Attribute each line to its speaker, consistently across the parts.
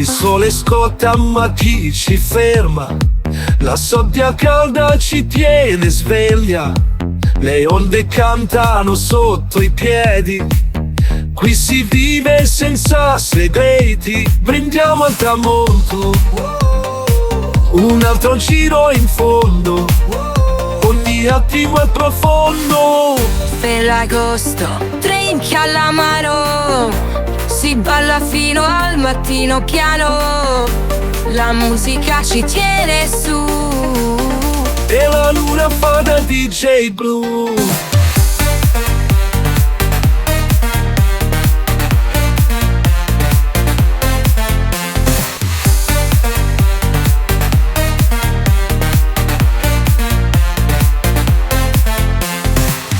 Speaker 1: Il sole scotta ma chi ci ferma? La sabbia calda ci tiene sveglia. Le onde cantano sotto i piedi. Qui si vive senza segreti. Brindiamo al tramonto, un altro giro in fondo. Ogni attimo è profondo.
Speaker 2: Ferragosto, drink alla mano, si balla fino al mattino piano. La musica ci tiene su
Speaker 1: e la luna fa da DJ blu.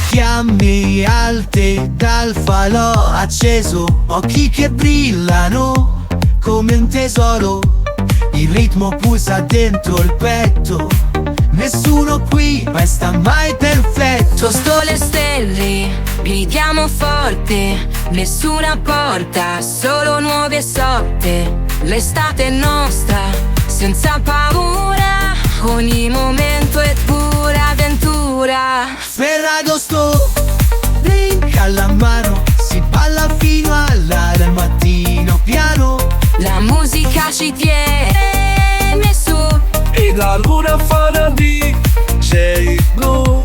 Speaker 3: Fiamme alte dal falò acceso, occhi che brillano come un tesoro. Il ritmo pulsa dentro il petto, nessuno qui resta mai perfetto.
Speaker 2: Sotto le stelle gridiamo forte, nessuna porta, solo nuove sorte. L'estate è nostra, senza paura, ogni momento è pura avventura.
Speaker 3: Ferragosto, drink alla mano, si balla fino al mattino piano.
Speaker 2: La musica ci tiene su
Speaker 1: e la luna fa da DJ blu.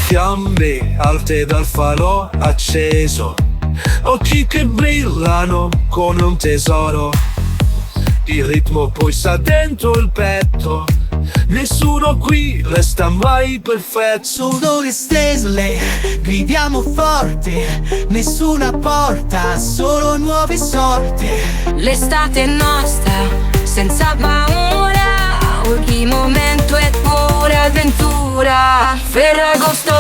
Speaker 1: Fiamme alte dal falò acceso, occhi che brillano come un tesoro. Il ritmo poi sta dentro il petto, nessuno qui resta mai perfetto.
Speaker 3: Sotto le stelle gridiamo forte, nessuna porta, solo nuove sorte.
Speaker 2: L'estate è nostra, senza paura, ogni momento è pura avventura. Ferragosto,